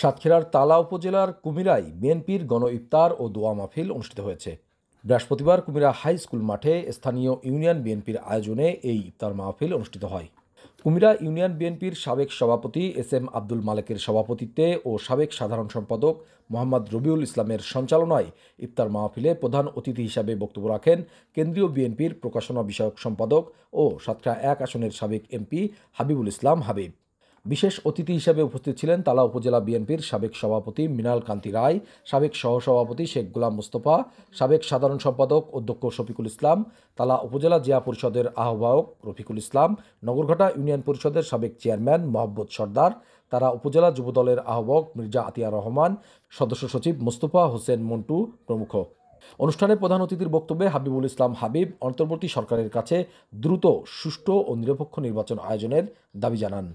সাতক্ষীরার তালা উপজেলার কুমিরায় বিএনপির গণ ইফতার ও দোয়া মাহফিল অনুষ্ঠিত হয়েছে। বৃহস্পতিবার কুমিরা হাই স্কুল মাঠে স্থানীয় ইউনিয়ন বিএনপির আয়োজনে এই ইফতার মাহফিল অনুষ্ঠিত হয়। কুমিরা ইউনিয়ন বিএনপির সাবেক সভাপতি এস.এম. আব্দুল মালেকের সভাপতিত্বে ও সাবেক সাধারণ সম্পাদক মোহাম্মদ রবিউল ইসলামের সঞ্চালনায় ইফতার মাহফিলে প্রধান অতিথি হিসাবে বক্তব্য রাখেন কেন্দ্রীয় বিএনপির প্রকাশনা বিষয়ক সম্পাদক ও সাতক্ষীরা ১ আসনের সাবেক এমপি হাবিবুল ইসলাম হাবিব। বিশেষ অতিথি হিসেবে উপস্থিত ছিলেন তালা উপজেলা বিএনপির সাবেক সভাপতি মৃণাল কান্তি রায়, সাবেক সহসভাপতি শেখ গোলাম মোস্তফা, সাবেক সাধারণ সম্পাদক অধ্যক্ষ শফিকুল ইসলাম, তালা উপজেলা জিয়া পরিষদের আহ্বায়ক রফিকুল ইসলাম, নগরঘাটা ইউনিয়ন পরিষদের সাবেক চেয়ারম্যান মোহাম্মদ সর্দার, তারা উপজেলা যুবদলের আহ্বায়ক মির্জা আতিয়া রহমান, সদস্য সচিব মোস্তফা হোসেন মন্টু প্রমুখ। অনুষ্ঠানে প্রধান অতিথির বক্তব্যে হাবিবুল ইসলাম হাবিব অন্তর্বর্তী সরকারের কাছে দ্রুত, সুষ্ঠু ও নিরপেক্ষ নির্বাচন আয়োজনের দাবি জানান।